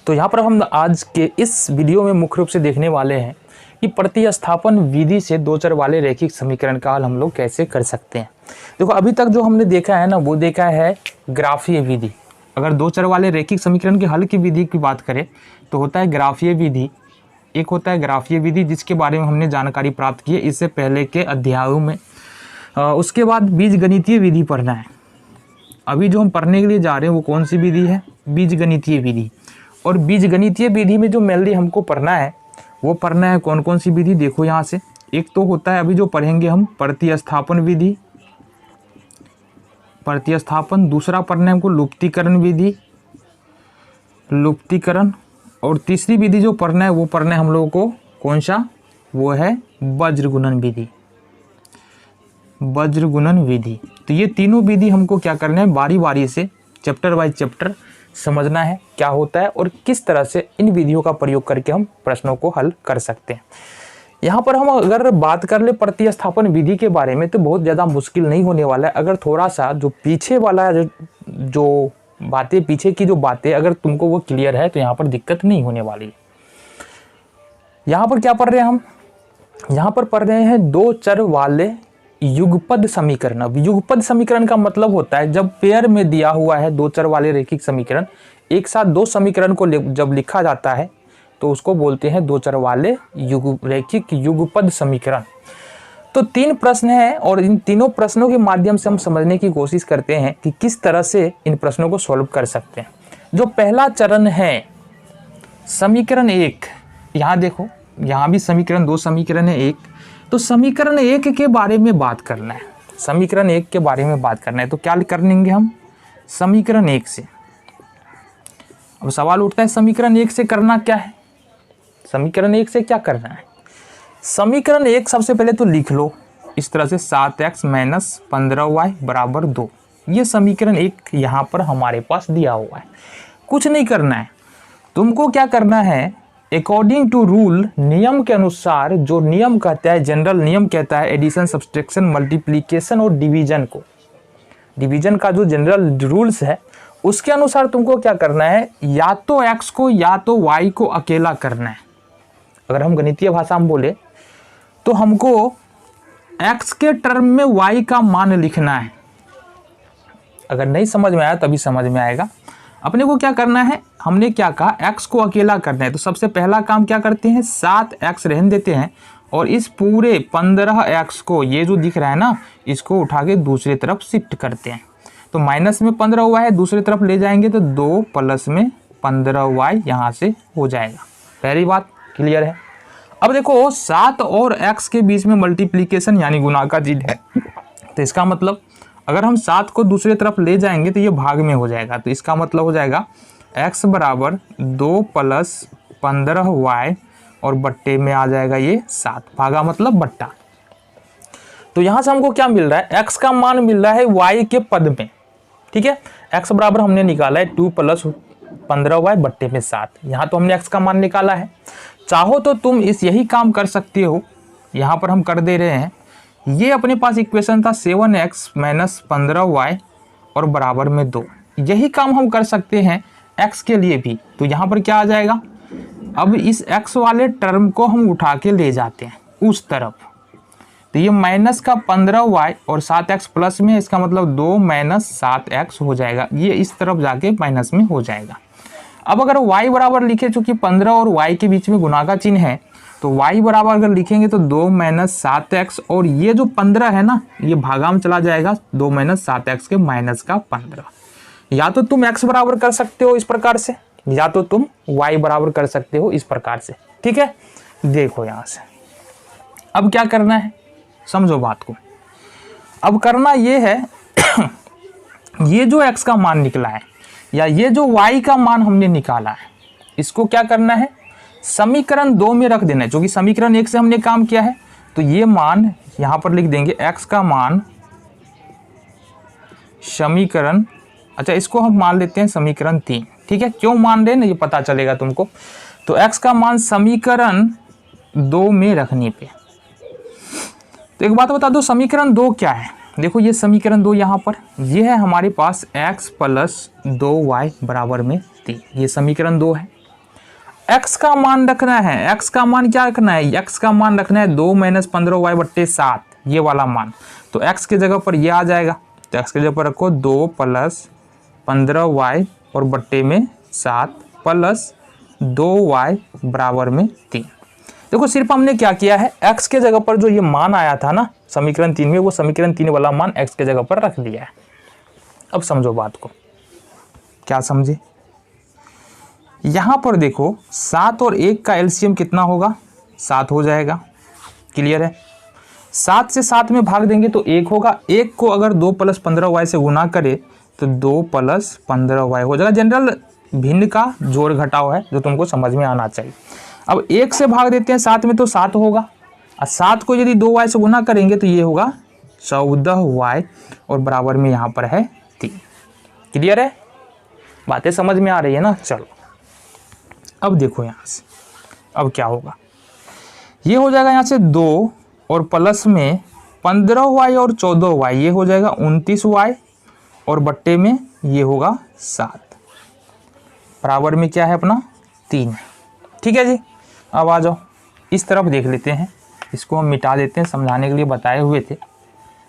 तो यहाँ पर हम आज के इस वीडियो में मुख्य रूप से देखने वाले हैं कि प्रतिस्थापन विधि से दो चर वाले रैखिक समीकरण का हल हम लोग कैसे कर सकते हैं। देखो अभी तक जो हमने देखा है ना, वो देखा है ग्राफीय विधि। अगर दो चर वाले रैखिक समीकरण के हल की विधि की बात करें तो होता है ग्राफीय विधि, एक होता है ग्राफीय विधि जिसके बारे में हमने जानकारी प्राप्त की है इससे पहले के अध्यायों में। उसके बाद बीजगणितीय विधि पढ़ना है। अभी जो हम पढ़ने के लिए जा रहे हैं वो कौन सी विधि है? बीजगणितीय विधि। और बीजगणितीय विधि में जो मेनली हमको पढ़ना है वो पढ़ना है कौन कौन सी विधि। देखो यहाँ से एक तो होता है अभी जो पढ़ेंगे हम प्रतिस्थापन विधि, प्रतिस्थापन। दूसरा पढ़ना है हमको लुप्तीकरण विधि, लुप्तीकरण। और तीसरी विधि जो पढ़ना है वो पढ़ना है हम लोगों को कौन सा? वो है वज्रगुणन विधि, वज्रगुणन विधि। तो ये तीनों विधि हमको क्या करना है, बारी बारी से चैप्टर वाइज चैप्टर समझना है क्या होता है और किस तरह से इन विधियों का प्रयोग करके हम प्रश्नों को हल कर सकते हैं। यहाँ पर हम अगर बात कर ले प्रतिस्थापन विधि के बारे में तो बहुत ज़्यादा मुश्किल नहीं होने वाला है। अगर थोड़ा सा जो पीछे वाला जो बातें, पीछे की जो बातें अगर तुमको वो क्लियर है तो यहाँ पर दिक्कत नहीं होने वाली। यहाँ पर क्या पढ़ रहे हैं हम? यहाँ पर पढ़ रहे हैं दो चर वाले युगपद समीकरण। अब युगपद समीकरण का मतलब होता है जब पेयर में दिया हुआ है दो चर वाले रैखिक समीकरण, एक साथ दो समीकरण को जब लिखा जाता है तो उसको बोलते हैं दो चर वाले रैखिक युगपद समीकरण। तो तीन प्रश्न हैं और इन तीनों प्रश्नों के माध्यम से हम समझने की कोशिश करते हैं कि किस तरह से इन प्रश्नों को सॉल्व कर सकते हैं। जो पहला चरण है समीकरण एक, यहाँ देखो यहाँ भी समीकरण दो समीकरण है एक, तो समीकरण एक के बारे में बात करना है। समीकरण एक के बारे में बात करना है तो क्या करेंगे हम समीकरण एक से। अब सवाल उठता है समीकरण एक से करना क्या है? समीकरण एक से क्या करना है? समीकरण एक सबसे पहले तो लिख लो इस तरह से 7x - 15y = 2। ये समीकरण एक यहाँ पर हमारे पास दिया हुआ है। कुछ नहीं करना है, तुमको क्या करना है अकॉर्डिंग टू रूल, नियम के अनुसार, जो नियम कहता है, जनरल नियम कहता है एडिशन, सब्सट्रैक्शन, मल्टीप्लिकेशन और डिवीजन को, डिवीजन का जो जनरल रूल्स है उसके अनुसार तुमको क्या करना है, या तो x को या तो y को अकेला करना है। अगर हम गणितीय भाषा में बोले तो हमको x के टर्म में y का मान लिखना है। अगर नहीं समझ में आया तभी समझ में आएगा। अपने को क्या करना है, हमने क्या कहा x को अकेला करना है तो सबसे पहला काम क्या करते हैं 7x रहने देते हैं और इस पूरे 15x को, ये जो दिख रहा है ना, इसको उठा के दूसरी तरफ शिफ्ट करते हैं। तो माइनस में 15 हुआ है, दूसरी तरफ ले जाएंगे तो 2 प्लस में 15y यहाँ से हो जाएगा। पहली बात क्लियर है। अब देखो 7 और x के बीच में मल्टीप्लिकेशन यानी गुणा का चिन्ह है, तो इसका मतलब अगर हम 7 को दूसरी तरफ ले जाएंगे तो ये भाग में हो जाएगा। तो इसका मतलब हो जाएगा x = 2 + 15y और बट्टे में आ जाएगा ये 7, भागा मतलब बट्टा। तो यहाँ से हमको क्या मिल रहा है, x का मान मिल रहा है y के पद में। ठीक है, x बराबर हमने निकाला है 2 + 15y बट्टे में 7। यहाँ तो हमने x का मान निकाला है। चाहो तो तुम यही काम कर सकते हो, यहाँ पर हम कर दे रहे हैं। ये अपने पास इक्वेशन था 7x - 15y और बराबर में 2। यही काम हम कर सकते हैं x के लिए भी। तो यहाँ पर क्या आ जाएगा, अब इस x वाले टर्म को हम उठा के ले जाते हैं उस तरफ, तो ये माइनस का 15y और 7x प्लस में, इसका मतलब 2 - 7x हो जाएगा। ये इस तरफ जाके माइनस में हो जाएगा। अब अगर y बराबर लिखे, चूंकि 15 और y के बीच में गुणा का चिन्ह है तो y बराबर अगर लिखेंगे तो 2 - 7x और ये जो 15 है ना, ये भागा में चला जाएगा 2 - 7x के माइनस का 15। या तो तुम x बराबर कर सकते हो इस प्रकार से, या तो तुम y बराबर कर सकते हो इस प्रकार से। ठीक है, देखो यहाँ से अब क्या करना है, समझो बात को। अब करना ये है ये जो x का मान निकला है या ये जो y का मान हमने निकाला है, इसको क्या करना है समीकरण 2 में रख देना है। क्योंकि समीकरण 1 से हमने काम किया है तो ये मान यहाँ पर लिख देंगे, x का मान समीकरण, अच्छा इसको हम मान लेते हैं समीकरण 3। ठीक है, क्यों मान रहे हैं ना ये पता चलेगा तुमको। तो x का मान समीकरण 2 में रखने पे, तो एक बात बता दो समीकरण 2 क्या है। देखो ये समीकरण 2 यहाँ पर ये है हमारे पास x + 2y = 3, ये समीकरण 2 है। x का मान रखना है। x का मान क्या रखना है? x का मान रखना है 2 - 15y बट्टे 7, ये वाला मान। तो x की जगह पर ये आ जाएगा, तो x की जगह पर रखो 2 + 15y और बट्टे में 7 प्लस 2y बराबर में 3। देखो सिर्फ हमने क्या किया है, x के जगह पर जो ये मान आया था ना समीकरण 3 में, वो समीकरण 3 वाला मान x के जगह पर रख दिया है। अब समझो बात को, क्या समझे? यहां पर देखो 7 और 1 का एलसीएम कितना होगा? 7 हो जाएगा। क्लियर है? 7 से 7 में भाग देंगे तो 1 होगा। 1 को अगर 2 + 15y से गुना करे तो 2 + 15y हो जाएगा। जनरल भिन्न का जोड़ घटाव है जो तुमको समझ में आना चाहिए। अब 1 से भाग देते हैं 7 में तो 7 होगा, और 7 को यदि 2y से गुना करेंगे तो ये होगा 14y और बराबर में यहाँ पर है 3। क्लियर है? बातें समझ में आ रही है ना? चलो अब देखो यहाँ से अब क्या होगा, ये हो जाएगा यहाँ से 2 और प्लस में 15y और 14y, ये हो जाएगा 29y और बट्टे में ये होगा 7 बराबर में क्या है अपना 3। ठीक है जी। अब आ जाओ इस तरफ देख लेते हैं, इसको हम मिटा देते हैं, समझाने के लिए बताए हुए थे,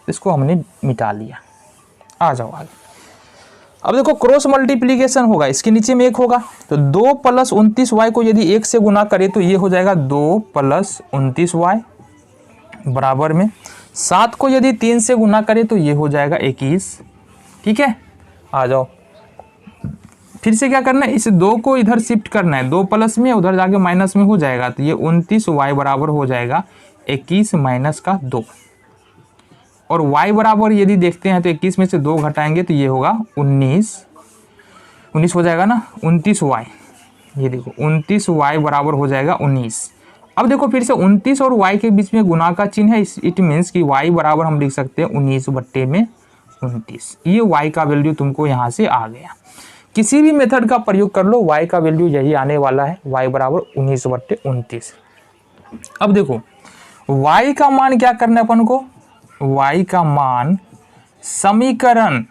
इसको हमने मिटा लिया। आ जाओ आगे। अब देखो क्रॉस मल्टीप्लीकेशन होगा, इसके नीचे में 1 होगा, तो 2 + 29y को यदि 1 से गुना करें तो ये हो जाएगा 2 + 29y बराबर में 7 को यदि 3 से गुना करें तो ये हो जाएगा 21। ठीक है, आ जाओ फिर से क्या करना है, इस 2 को इधर शिफ्ट करना है, 2 प्लस में उधर जाके माइनस में हो जाएगा, तो ये 29y बराबर हो जाएगा 21 - 2 और y बराबर यदि देखते हैं तो 21 में से 2 घटाएंगे तो ये होगा 19 हो जाएगा ना, 29y, ये देखो 29y बराबर हो जाएगा 19। अब देखो फिर से 29 और y के बीच में गुना का चिन्ह है, इट मीन्स कि y बराबर हम लिख सकते हैं 19 बट्टे में 29। ये y का वैल्यू तुमको यहाँ से आ गया। किसी भी मेथड का प्रयोग कर लो, y का वैल्यू यही आने वाला है, y बराबर 19 बट्टे 29। अब देखो y का मान क्या करना है अपन को, y का मान समीकरण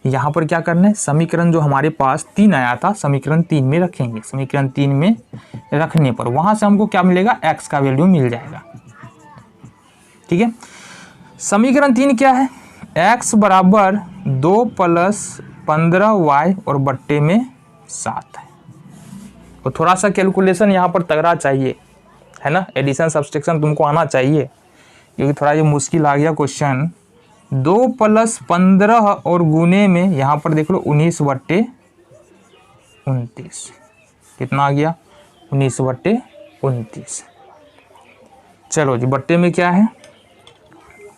यहाँ पर क्या करना है, समीकरण जो हमारे पास 3 आया था समीकरण 3 में रखेंगे। समीकरण 3 में रखने पर वहां से हमको क्या मिलेगा, x का वैल्यू मिल जाएगा। ठीक है, समीकरण 3 क्या है, x बराबर 2 + 15y और बट्टे में 7 है। तो थोड़ा सा कैलकुलेशन यहाँ पर तगड़ा चाहिए है ना, एडिशन सब्सट्रैक्शन तुमको आना चाहिए, क्योंकि थोड़ा ये मुश्किल आ गया क्वेश्चन। 2 + 15 और गुने में यहाँ पर देख लो 19 बट्टे 29, कितना आ गया 19 बट्टे 29। चलो जी, बट्टे में क्या है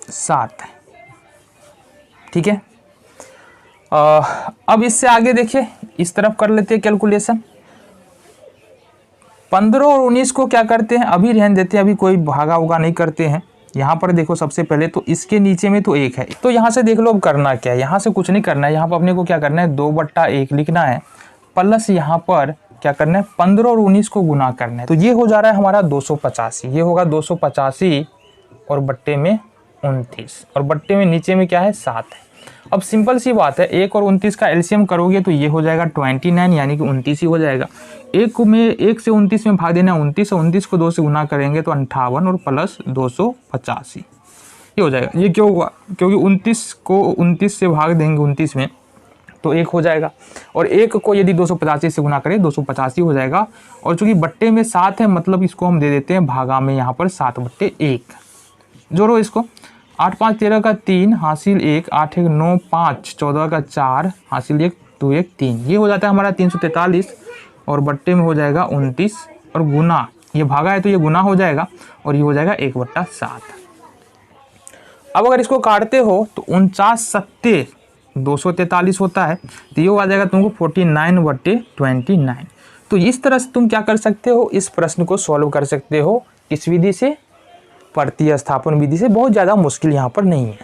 7 है। ठीक है, अब इससे आगे देखिए, इस तरफ कर लेते हैं कैलकुलेशन। 15 और 19 को क्या करते हैं, अभी रहने देते हैं, अभी कोई भागा उगा नहीं करते हैं। यहाँ पर देखो सबसे पहले तो इसके नीचे में तो 1 है, तो यहाँ से देख लो अब करना क्या है, यहाँ से कुछ नहीं करना है, यहाँ पर अपने को क्या करना है 2/1 लिखना है, प्लस यहाँ पर क्या करना है 15 और 19 को गुना करना है, तो ये हो जा रहा है हमारा 285, ये होगा 285 और बट्टे में 29 और बट्टे में नीचे में क्या है 7 है। अब सिंपल सी बात है, 1 और 29 का एलसीएम करोगे तो ये हो जाएगा 29, यानी कि 29 ही हो जाएगा। 1 से 29 में भाग देना 29 और 29 को 2 से गुना करेंगे तो 58 और प्लस 285 ये हो जाएगा। ये क्यों हुआ, क्योंकि 29 को 29 से भाग देंगे 29 में तो 1 हो जाएगा, और 1 को यदि 285 से गुना करें 285 हो जाएगा, और चूंकि बट्टे में 7 है मतलब इसको हम दे देते हैं भागा में यहाँ पर 7/1। जोड़ो इसको, 8 5 13 का 3 हासिल 1, 8 1 9 5 14 का 4 हासिल 1 2 1 3, ये हो जाता है हमारा 343 और बट्टे में हो जाएगा 29 और गुना, ये भागा है तो ये गुना हो जाएगा और ये हो जाएगा 1/7। अब अगर इसको काटते हो तो 49 7 243 होता है, तो ये आ जाएगा तुमको 49/29। तो इस तरह से तुम क्या कर सकते हो, इस प्रश्न को सॉल्व कर सकते हो इस विधि से, प्रतिस्थापन विधि से। बहुत ज़्यादा मुश्किल यहाँ पर नहीं है।